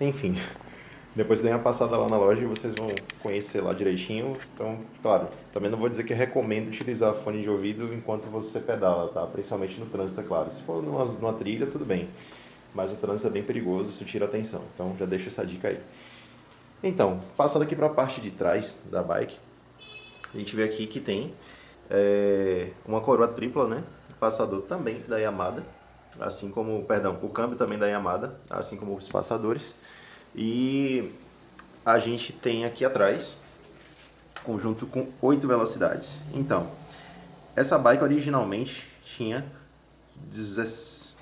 Enfim, depois dê uma passada lá na loja e vocês vão conhecer lá direitinho. Então, claro, também não vou dizer que recomendo utilizar fone de ouvido enquanto você pedala, tá? Principalmente no trânsito, é claro. Se for numa trilha, tudo bem. Mas o trânsito é bem perigoso, isso tira a atenção. Então, já deixa essa dica aí. Então, passando aqui para a parte de trás da bike, a gente vê aqui que tem uma coroa tripla, né? O passador também da Yamada, assim como, perdão, o câmbio também da Yamada, assim como os passadores. E a gente tem aqui atrás, conjunto com 8 velocidades. Então, essa bike originalmente tinha 10...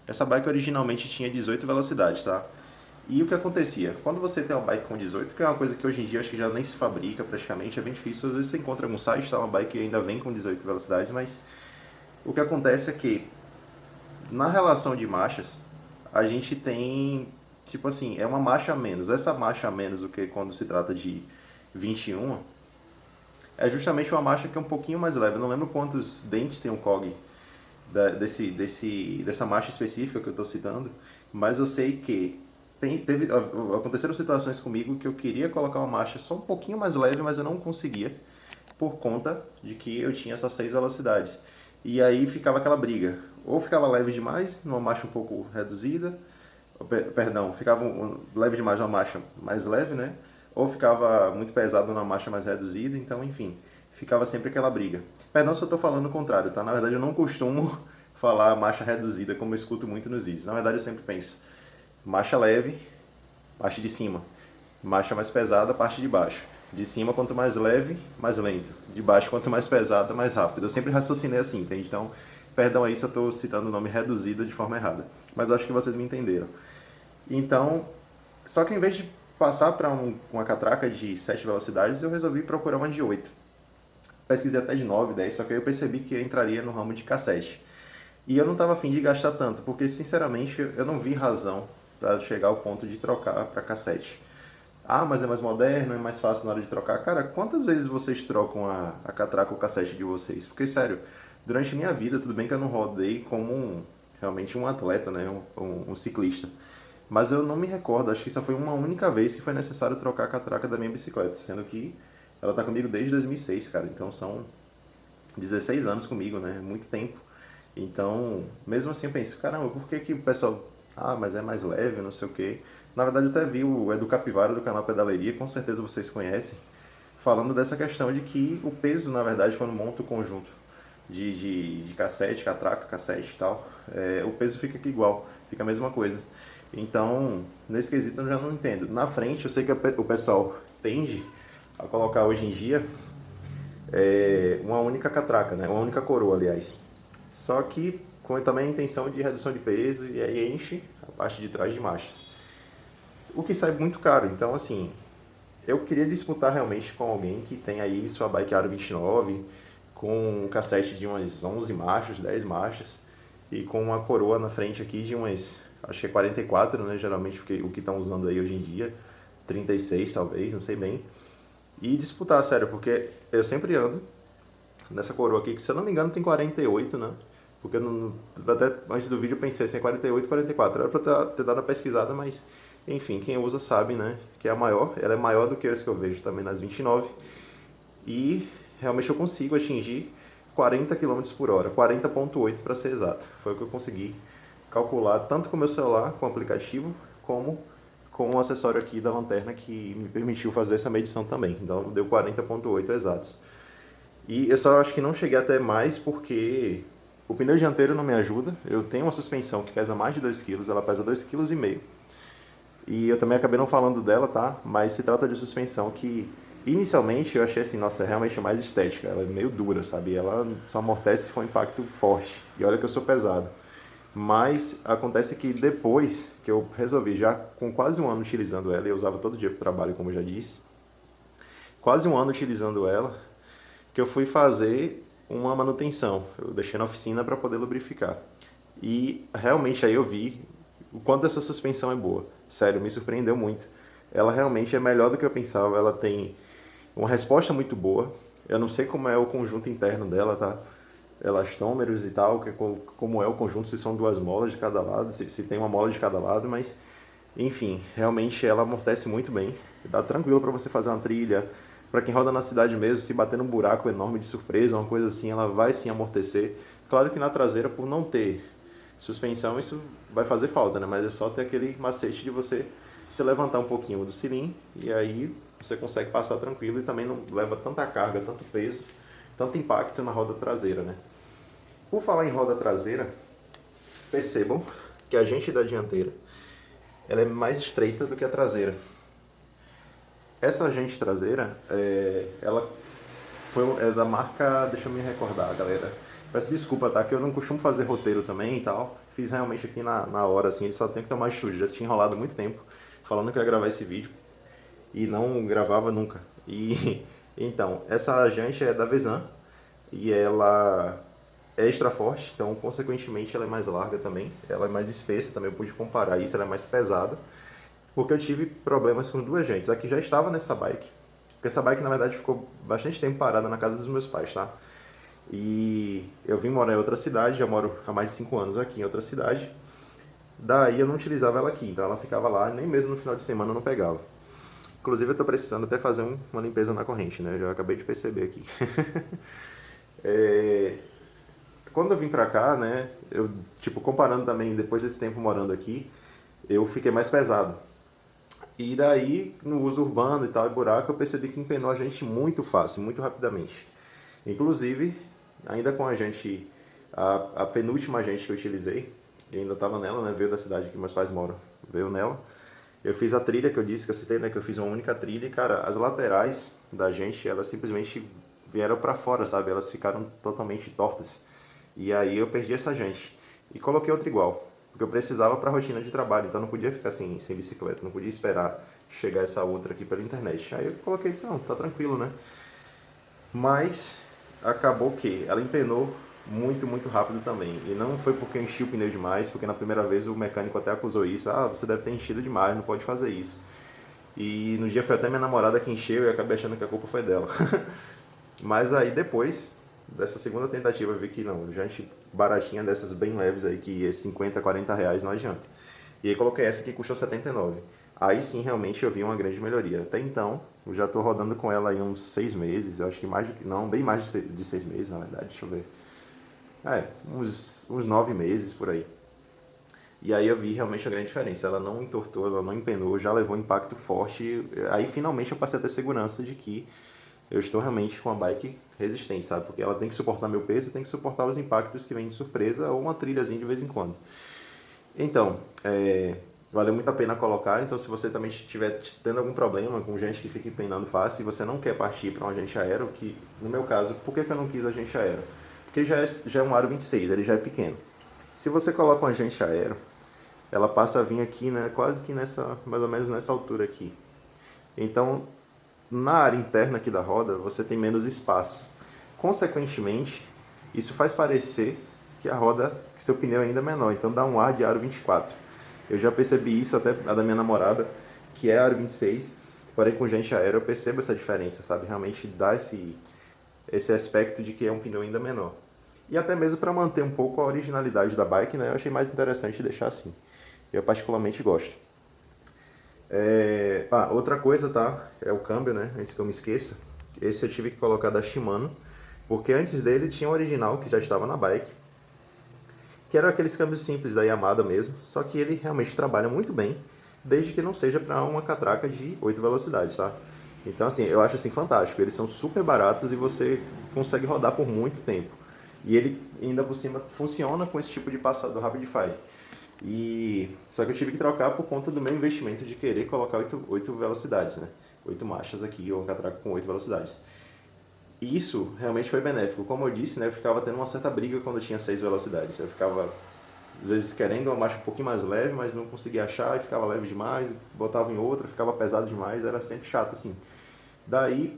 essa bike originalmente tinha 18 velocidades, tá? E o que acontecia? Quando você tem uma bike com 18, que é uma coisa que hoje em dia acho que já nem se fabrica praticamente, é bem difícil. Às vezes você encontra algum site, tá? Uma bike que ainda vem com 18 velocidades, mas o que acontece é que na relação de marchas, a gente tem, tipo assim, é uma marcha a menos. Essa marcha a menos do que quando se trata de 21, é justamente uma marcha que é um pouquinho mais leve. Eu não lembro quantos dentes tem o COG dessa marcha específica que eu estou citando, mas eu sei que aconteceram situações comigo que eu queria colocar uma marcha só um pouquinho mais leve, mas eu não conseguia, por conta de que eu tinha só 6 velocidades. E aí ficava aquela briga. Ou ficava leve demais, numa marcha um pouco reduzida, perdão, ficava leve demais numa marcha mais leve, né? Ou ficava muito pesado numa marcha mais reduzida, então, enfim, ficava sempre aquela briga. Perdão se eu estou falando o contrário, tá? Na verdade, eu não costumo falar marcha reduzida como eu escuto muito nos vídeos. Na verdade, eu sempre penso marcha leve, parte de cima. Marcha mais pesada, parte de baixo. De cima, quanto mais leve, mais lento. De baixo, quanto mais pesada, mais rápido. Eu sempre raciocinei assim, entende? Então, perdão aí se eu estou citando o nome reduzido de forma errada. Mas eu acho que vocês me entenderam. Então, só que em vez de passar para uma catraca de 7 velocidades, eu resolvi procurar uma de 8. Pesquisei até de 9, 10, só que aí eu percebi que eu entraria no ramo de cassete. E eu não estava afim de gastar tanto, porque sinceramente eu não vi razão para chegar ao ponto de trocar para cassete. Ah, mas é mais moderno, é mais fácil na hora de trocar. Cara, quantas vezes vocês trocam a catraca ou cassete de vocês? Porque, sério, durante a minha vida, tudo bem que eu não rodei como realmente um atleta, né? Um ciclista. Mas eu não me recordo, acho que só foi uma única vez que foi necessário trocar a catraca da minha bicicleta, sendo que ela tá comigo desde 2006, cara. Então são 16 anos comigo, né? Muito tempo. Então, mesmo assim eu penso, caramba, por que que o pessoal, mas é mais leve, não sei o quê. Na verdade eu até vi o Edu Capivara do canal Pedaleria, com certeza vocês conhecem, falando dessa questão de que o peso, na verdade, quando monta o conjunto de cassete, catraca, cassete e tal, o peso fica aqui igual, fica a mesma coisa. Então, nesse quesito eu já não entendo. Na frente, eu sei que o pessoal tende a colocar hoje em dia uma única catraca, né? Uma única coroa, aliás. Só que com também a intenção de redução de peso e aí enche a parte de trás de marchas. O que sai muito caro. Então, assim, eu queria disputar realmente com alguém que tem aí sua bike Aro 29, com um cassete de umas 11 marchas, 10 marchas, e com uma coroa na frente aqui de umas, acho que é 44, né? Geralmente o que estão usando aí hoje em dia, 36 talvez, não sei bem. E disputar, sério, porque eu sempre ando nessa coroa aqui, que se eu não me engano tem 48, né? Porque até antes do vídeo eu pensei assim, 48, 44. Era pra ter dado a pesquisada, mas enfim, quem usa sabe, né? Que é a maior. Ela é maior do que as que eu vejo também nas 29. E realmente eu consigo atingir 40 km por hora, 40,8 para ser exato. Foi o que eu consegui calcular tanto com o meu celular, com o aplicativo, como com o acessório aqui da lanterna que me permitiu fazer essa medição também. Então deu 40,8 exatos. E eu só acho que não cheguei até mais porque o pneu dianteiro não me ajuda. Eu tenho uma suspensão que pesa mais de 2 kg, ela pesa 2,5 kg. E eu também acabei não falando dela, tá? Mas se trata de suspensão que inicialmente eu achei assim, nossa, é realmente mais estética. Ela é meio dura, sabe? Ela só amortece se for um impacto forte. E olha que eu sou pesado. Mas acontece que depois que eu resolvi, já com quase um ano utilizando ela, e eu usava todo dia para o trabalho, como eu já disse, quase um ano utilizando ela, que eu fui fazer uma manutenção. Eu deixei na oficina para poder lubrificar. E realmente aí eu vi o quanto essa suspensão é boa. Sério, me surpreendeu muito. Ela realmente é melhor do que eu pensava. Ela tem uma resposta muito boa. Eu não sei como é o conjunto interno dela, tá? Elastômeros e tal, como é o conjunto, se são duas molas de cada lado, se tem uma mola de cada lado, mas Enfim, realmente ela amortece muito bem. Dá tranquilo para você fazer uma trilha. Para quem roda na cidade mesmo, se bater num buraco enorme de surpresa, uma coisa assim, ela vai sim amortecer. Claro que na traseira, por não ter suspensão, isso vai fazer falta, né? Mas é só ter aquele macete de você se levantar um pouquinho do cilindro e aí você consegue passar tranquilo e também não leva tanta carga, tanto peso, tanto impacto na roda traseira, né? Por falar em roda traseira, percebam que a gente da dianteira ela é mais estreita do que a traseira. Essa gente traseira, ela é da marca, deixa eu me recordar, galera. Peço desculpa, tá? Que eu não costumo fazer roteiro também e tal. Fiz realmente aqui na hora, assim, só tenho que tomar estúdio. Já tinha enrolado muito tempo falando que eu ia gravar esse vídeo e não gravava nunca. E então, essa jante é da Vezan e ela é extra forte, então consequentemente ela é mais larga também. Ela é mais espessa também, eu pude comparar isso, ela é mais pesada. Porque eu tive problemas com duas jantes. Aqui já estava nessa bike. Porque essa bike, na verdade, ficou bastante tempo parada na casa dos meus pais, tá? E eu vim morar em outra cidade, já moro há mais de 5 anos aqui em outra cidade. Daí eu não utilizava ela aqui, então ela ficava lá, nem mesmo no final de semana eu não pegava. Inclusive eu tô precisando até fazer uma limpeza na corrente, né? Eu já acabei de perceber aqui. É, quando eu vim pra cá, né, eu, tipo, comparando também, depois desse tempo morando aqui, eu fiquei mais pesado. E daí, no uso urbano e tal, e buraco, eu percebi que empenou a gente muito fácil, muito rapidamente. Inclusive, ainda com a gente, a penúltima gente que eu utilizei, e ainda estava nela, né, veio da cidade que meus pais moram, veio nela. Eu fiz a trilha que eu disse, que eu citei, né, que eu fiz uma única trilha, e cara, as laterais da gente, elas simplesmente vieram para fora, sabe? Elas ficaram totalmente tortas. E aí eu perdi essa gente. E coloquei outra igual, porque eu precisava para a rotina de trabalho, então não podia ficar sem bicicleta, não podia esperar chegar essa outra aqui pela internet. Aí eu coloquei isso, não, tá tranquilo, né? Mas acabou que ela empenou muito, muito rápido também. E não foi porque eu enchi o pneu demais, porque na primeira vez o mecânico até acusou isso. Ah, você deve ter enchido demais, não pode fazer isso. E no dia foi até minha namorada que encheu e eu acabei achando que a culpa foi dela. Mas aí depois dessa segunda tentativa eu vi que não, jante baratinha dessas bem leves aí, que é 50, 40 reais, não adianta. E aí coloquei essa que custou 79. Aí sim, realmente eu vi uma grande melhoria. Até então, eu já estou rodando com ela aí uns 6 meses, eu acho que mais do que, não, bem mais de 6 meses na verdade, deixa eu ver. Uns 9 meses por aí. E aí eu vi realmente a grande diferença. Ela não entortou, ela não empenou, já levou um impacto forte. Aí finalmente eu passei a ter segurança de que eu estou realmente com uma bike resistente, sabe? Porque ela tem que suportar meu peso, tem que suportar os impactos que vêm de surpresa ou uma trilhazinha de vez em quando. Então, valeu muito a pena colocar. Então, se você também estiver tendo algum problema com gente que fica empenando fácil e você não quer partir para um agente aero, que no meu caso, por que eu não quis agente aero? Porque já é um aro 26, ele já é pequeno. Se você coloca um agente aero, ela passa a vir aqui, né, quase que nessa, mais ou menos nessa altura aqui. Então, na área interna aqui da roda, você tem menos espaço. Consequentemente, isso faz parecer que a roda, que seu pneu é ainda menor, então dá um ar de aro 24. Eu já percebi isso até a da minha namorada, que é aro 26, porém com gente aérea eu percebo essa diferença, sabe? Realmente dá esse aspecto de que é um pneu ainda menor. E até mesmo para manter um pouco a originalidade da bike, né? Eu achei mais interessante deixar assim. Eu particularmente gosto. Outra coisa, tá? É o câmbio, né? Antes que eu me esqueça. Esse eu tive que colocar da Shimano, porque antes dele tinha o original que já estava na bike, que era aqueles câmbios simples da Yamaha mesmo, só que ele realmente trabalha muito bem, desde que não seja para uma catraca de 8 velocidades, tá? Então, assim, eu acho assim fantástico. Eles são super baratos e você consegue rodar por muito tempo. E ele ainda por cima funciona com esse tipo de passador Rapidfire. Só que eu tive que trocar por conta do meu investimento de querer colocar 8 velocidades, né? 8 marchas aqui, ou um catraca com 8 velocidades. E isso realmente foi benéfico. Como eu disse, né, eu ficava tendo uma certa briga quando eu tinha 6 velocidades. Eu ficava, às vezes, querendo uma marcha um pouquinho mais leve, mas não conseguia achar, e ficava leve demais, botava em outra, ficava pesado demais, era sempre chato, assim. Daí,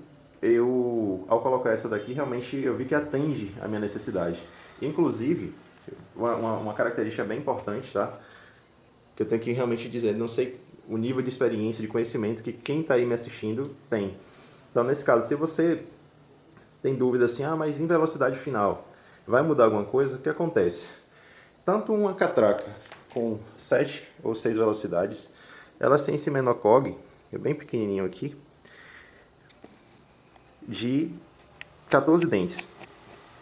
ao colocar essa daqui, realmente eu vi que atende a minha necessidade. Inclusive, uma característica bem importante, tá? Que eu tenho que realmente dizer, não sei o nível de experiência, de conhecimento que quem está aí me assistindo tem. Então, nesse caso, se você tem dúvida assim, mas em velocidade final, vai mudar alguma coisa? O que acontece? Tanto uma catraca com 7 ou 6 velocidades, elas têm esse menor cog, é bem pequenininho aqui, de 14 dentes.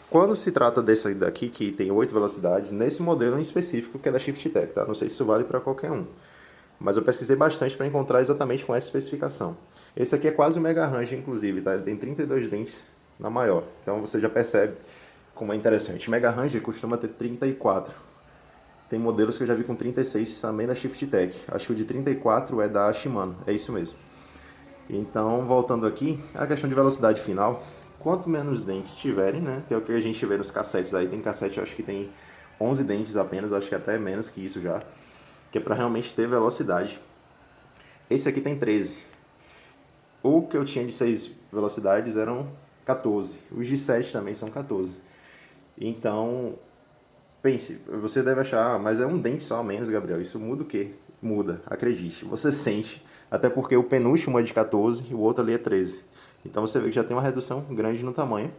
Quando se trata desse daqui, que tem 8 velocidades, nesse modelo em específico que é da ShiftTech, tá? Não sei se isso vale para qualquer um. Mas eu pesquisei bastante para encontrar exatamente com essa especificação. Esse aqui é quase o Mega Range, inclusive, tá? Ele tem 32 dentes na maior. Então você já percebe como é interessante. Mega Range costuma ter 34. Tem modelos que eu já vi com 36 também da ShiftTech. Acho que o de 34 é da Shimano, é isso mesmo. Então, voltando aqui, a questão de velocidade final, quanto menos dentes tiverem, né, que é o que a gente vê nos cassetes aí, tem cassete, eu acho que tem 11 dentes apenas, acho que até menos que isso já, que é para realmente ter velocidade. Esse aqui tem 13. O que eu tinha de 6 velocidades eram 14. Os de 7 também são 14. Então, pense, você deve achar, mas é um dente só a menos, Gabriel. Isso muda o quê? Muda, acredite. Você sente, até porque o penúltimo é de 14 e o outro ali é 13. Então você vê que já tem uma redução grande no tamanho.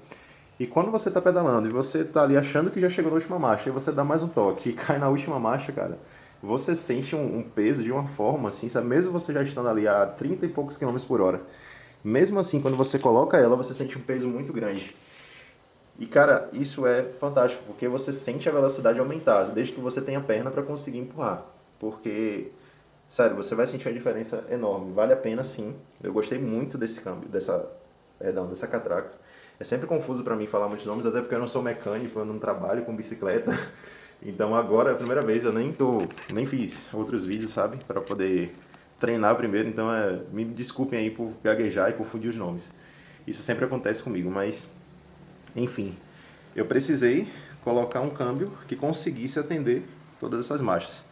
E quando você está pedalando e você está ali achando que já chegou na última marcha, e você dá mais um toque e cai na última marcha, cara, você sente um peso de uma forma assim, sabe? Mesmo você já estando ali a 30 e poucos quilômetros por hora. Mesmo assim, quando você coloca ela, você sente um peso muito grande. E, cara, isso é fantástico, porque você sente a velocidade aumentar, desde que você tenha perna para conseguir empurrar. Porque, sério, você vai sentir uma diferença enorme. Vale a pena, sim. Eu gostei muito desse câmbio, dessa catraca. É sempre confuso para mim falar muitos nomes, até porque eu não sou mecânico, eu não trabalho com bicicleta. Então agora é a primeira vez, eu nem fiz outros vídeos, sabe? Para poder treinar primeiro, então me desculpem aí por gaguejar e confundir os nomes. Isso sempre acontece comigo, mas enfim, eu precisei colocar um câmbio que conseguisse atender todas essas marchas.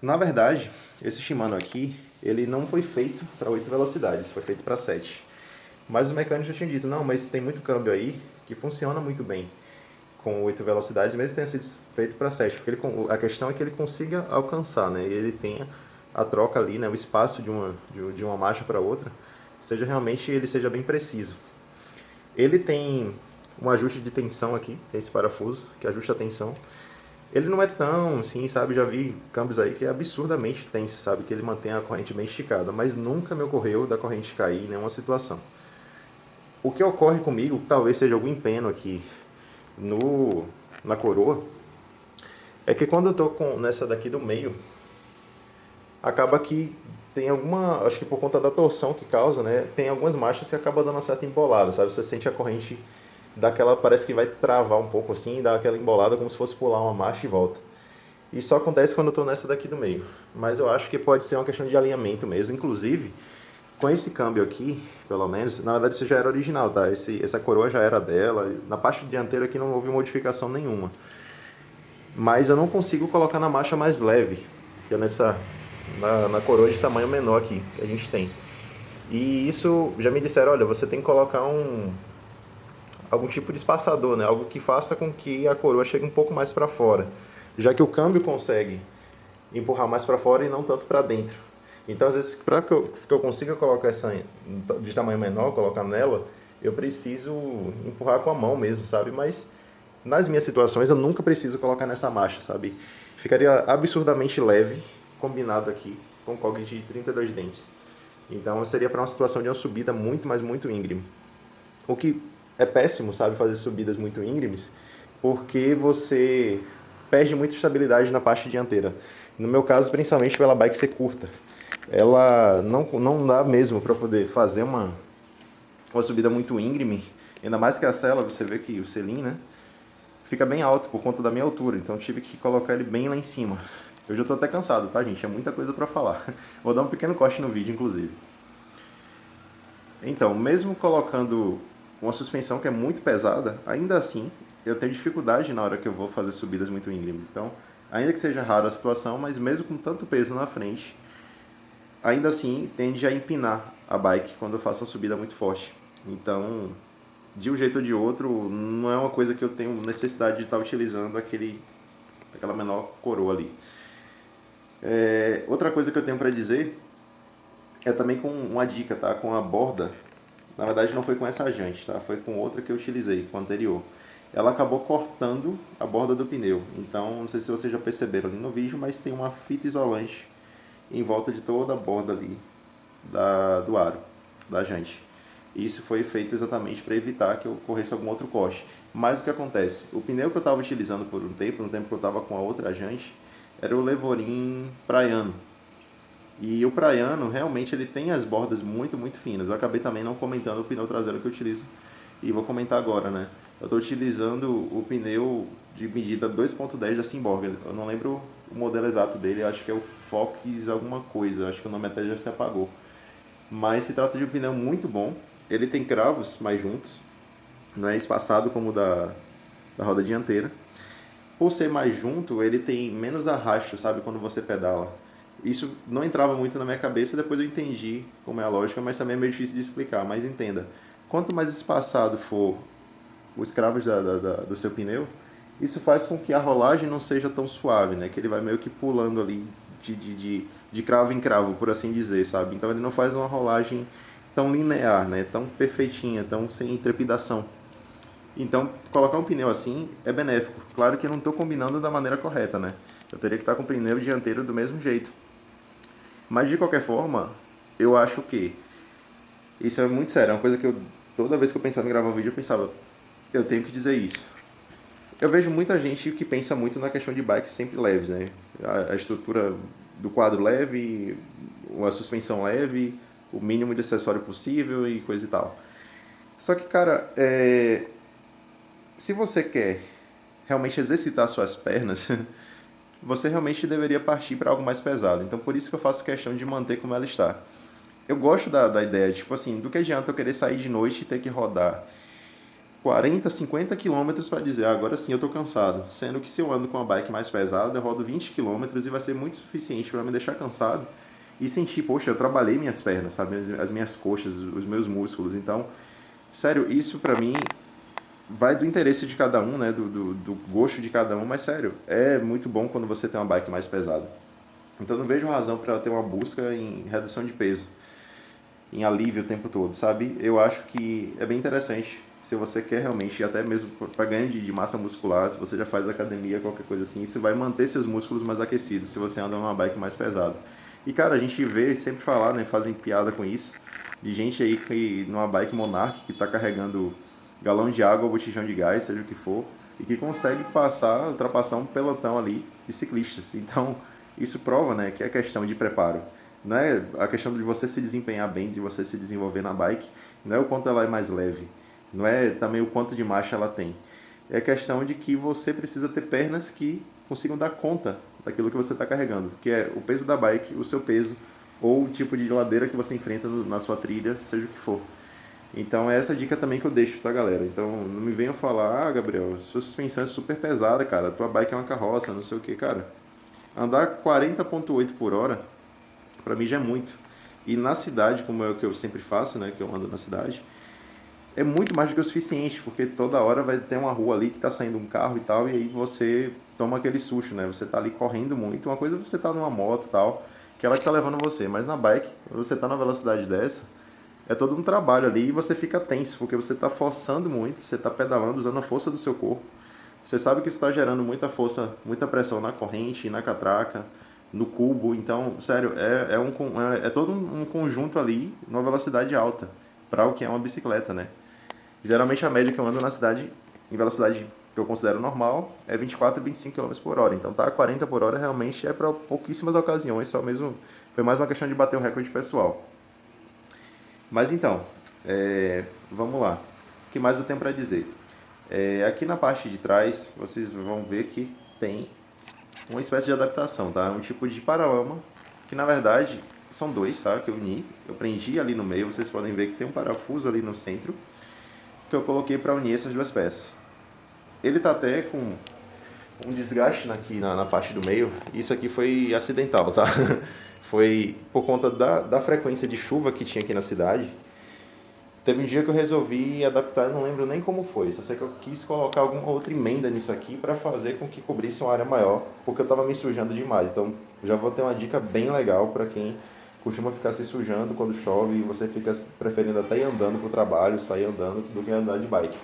Na verdade, esse Shimano aqui, ele não foi feito para 8 velocidades, foi feito para 7. Mas o mecânico já tinha dito, não, mas tem muito câmbio aí que funciona muito bem com 8 velocidades, mesmo tenha sido feito para 7, porque a questão é que ele consiga alcançar, né? E ele tenha a troca ali, né? O espaço de uma marcha para outra, ele seja bem preciso. Ele tem um ajuste de tensão aqui, tem esse parafuso que ajusta a tensão. Ele não é tão, assim, sabe, já vi câmbios aí que é absurdamente tenso, sabe, que ele mantém a corrente bem esticada, mas nunca me ocorreu da corrente cair em nenhuma situação. O que ocorre comigo, talvez seja algum empeno aqui na coroa, é que quando eu tô nessa daqui do meio, acaba que tem alguma, acho que por conta da torção que causa, né, tem algumas marchas que acaba dando uma certa embolada, sabe, você sente a corrente daquela, parece que vai travar um pouco assim, dá aquela embolada como se fosse pular uma marcha e volta. Isso só acontece quando eu tô nessa daqui do meio, mas eu acho que pode ser uma questão de alinhamento mesmo, inclusive, com esse câmbio aqui, pelo menos, na verdade isso já era original, tá? Essa coroa já era dela, na parte dianteira aqui não houve modificação nenhuma. Mas eu não consigo colocar na marcha mais leve, que é na coroa de tamanho menor aqui, que a gente tem. E isso, já me disseram, olha, você tem que colocar algum tipo de espaçador, né? Algo que faça com que a coroa chegue um pouco mais para fora, já que o câmbio consegue empurrar mais para fora e não tanto para dentro. Então, às vezes, para que eu consiga colocar essa de tamanho menor, colocar nela, eu preciso empurrar com a mão mesmo, sabe? Mas nas minhas situações eu nunca preciso colocar nessa marcha, sabe? Ficaria absurdamente leve, combinado aqui com o cog de 32 dentes. Então seria para uma situação de uma subida muito, mas muito íngreme. O que é péssimo, sabe, fazer subidas muito íngremes, porque você perde muita estabilidade na parte dianteira. No meu caso, principalmente pela bike ser curta. Ela não dá mesmo para poder fazer uma subida muito íngreme, ainda mais que a sela, você vê que o selim, né, fica bem alto por conta da minha altura, então tive que colocar ele bem lá em cima. Eu já tô até cansado, tá, gente? É muita coisa para falar. Vou dar um pequeno corte no vídeo, inclusive. Então, mesmo colocando uma suspensão que é muito pesada, ainda assim eu tenho dificuldade na hora que eu vou fazer subidas muito íngremes. Então, ainda que seja rara a situação, mas mesmo com tanto peso na frente, ainda assim tende a empinar a bike quando eu faço uma subida muito forte. Então, de um jeito ou de outro, não é uma coisa que eu tenho necessidade de estar utilizando aquela menor coroa ali. Outra coisa que eu tenho para dizer é também com uma dica, tá? Com a borda, na verdade não foi com essa jante, tá? Foi com outra que eu utilizei, com a anterior. Ela acabou cortando a borda do pneu. Então, não sei se vocês já perceberam ali no vídeo, mas tem uma fita isolante em volta de toda a borda ali do aro, da jante. Isso foi feito exatamente para evitar que ocorresse algum outro corte. Mas o que acontece? O pneu que eu estava utilizando por um tempo, no tempo que eu estava com a outra jante, era o Levorin Praiano. E o Praiano, realmente, ele tem as bordas muito, muito finas. Eu acabei também não comentando o pneu traseiro que eu utilizo e vou comentar agora, né? Eu estou utilizando o pneu de medida 2.10 da Simborg. Eu não lembro o modelo exato dele, eu acho que é o Fox alguma coisa, eu acho que o nome até já se apagou. Mas se trata de um pneu muito bom. Ele tem cravos mais juntos, não é espaçado como o da roda dianteira. Por ser mais junto, ele tem menos arrasto, sabe, quando você pedala. Isso não entrava muito na minha cabeça, depois eu entendi como é a lógica, mas também é meio difícil de explicar. Mas entenda, quanto mais espaçado for os cravos do seu pneu, isso faz com que a rolagem não seja tão suave, né? Que ele vai meio que pulando ali de cravo em cravo, por assim dizer, sabe? Então ele não faz uma rolagem tão linear, né? Tão perfeitinha, tão sem trepidação. Então, colocar um pneu assim é benéfico. Claro que eu não estou combinando da maneira correta, né? Eu teria que estar com o pneu dianteiro do mesmo jeito. Mas, de qualquer forma, eu acho que isso é muito sério. É uma coisa que toda vez que eu pensava em gravar um vídeo, eu pensava, eu tenho que dizer isso. Eu vejo muita gente que pensa muito na questão de bikes sempre leves, né? A estrutura do quadro leve, a suspensão leve, o mínimo de acessório possível e coisa e tal. Só que, cara, se você quer realmente exercitar suas pernas, você realmente deveria partir para algo mais pesado. Então, por isso que eu faço questão de manter como ela está. Eu gosto da ideia, tipo assim, do que adianta eu querer sair de noite e ter que rodar 40, 50 quilômetros para dizer, agora sim eu tô cansado. Sendo que se eu ando com uma bike mais pesada, eu rodo 20 quilômetros e vai ser muito suficiente para me deixar cansado e sentir, poxa, eu trabalhei minhas pernas, sabe? As minhas coxas, os meus músculos. Então, sério, isso para mim vai do interesse de cada um, né? Do gosto de cada um, mas sério, é muito bom quando você tem uma bike mais pesada. Então não vejo razão para ter uma busca em redução de peso, em alívio o tempo todo, sabe? Eu acho que é bem interessante se você quer realmente, até mesmo para ganho de massa muscular, se você já faz academia, qualquer coisa assim, isso vai manter seus músculos mais aquecidos se você anda numa bike mais pesada. E cara, a gente vê sempre falar, né, fazem piada com isso, de gente aí que numa bike Monarch que está carregando galão de água ou botijão de gás, seja o que for, e que consegue ultrapassar um pelotão ali de ciclistas. Então, isso prova, né, que é questão de preparo. Não é a questão de você se desempenhar bem, de você se desenvolver na bike, não é o quanto ela é mais leve, não é também o quanto de marcha ela tem. É questão de que você precisa ter pernas que consigam dar conta daquilo que você está carregando, que é o peso da bike, o seu peso, ou o tipo de ladeira que você enfrenta na sua trilha, seja o que for. Então é essa dica também que eu deixo, tá, galera? Então não me venham falar, Gabriel, sua suspensão é super pesada, cara, tua bike é uma carroça, não sei o que, cara. Andar 40,8 por hora, pra mim já é muito. E na cidade, como é o que eu sempre faço, né, que eu ando na cidade, é muito mais do que o suficiente, porque toda hora vai ter uma rua ali que tá saindo um carro e tal, e aí você toma aquele susto, né? Você tá ali correndo muito, uma coisa é você tá numa moto e tal, que ela que tá levando você, mas na bike, quando você tá na velocidade dessa, é todo um trabalho ali e você fica tenso, porque você está forçando muito, você está pedalando usando a força do seu corpo. Você sabe que isso está gerando muita força, muita pressão na corrente, na catraca, no cubo. Então, sério, é todo um conjunto ali, numa velocidade alta, para o que é uma bicicleta, né? Geralmente a média que eu ando na cidade, em velocidade que eu considero normal, é 24 e 25 km por hora. Então tá a 40 por hora realmente é para pouquíssimas ocasiões, só mesmo foi mais uma questão de bater o recorde pessoal. Mas então, vamos lá. O que mais eu tenho para dizer? Aqui na parte de trás, vocês vão ver que tem uma espécie de adaptação, tá? Um tipo de paralama, que na verdade são dois, tá? Que eu uni. Eu prendi ali no meio, vocês podem ver que tem um parafuso ali no centro, que eu coloquei para unir essas duas peças. Ele tá até com um desgaste aqui na parte do meio. Isso aqui foi acidental, tá? Foi por conta da frequência de chuva que tinha aqui na cidade. Teve um dia que eu resolvi adaptar, eu não lembro nem como foi, só sei que eu quis colocar alguma outra emenda nisso aqui para fazer com que cobrisse uma área maior, porque eu estava me sujando demais. Então já vou ter uma dica bem legal para quem costuma ficar se sujando quando chove e você fica preferindo até ir andando para o trabalho, sair andando, do que andar de bike.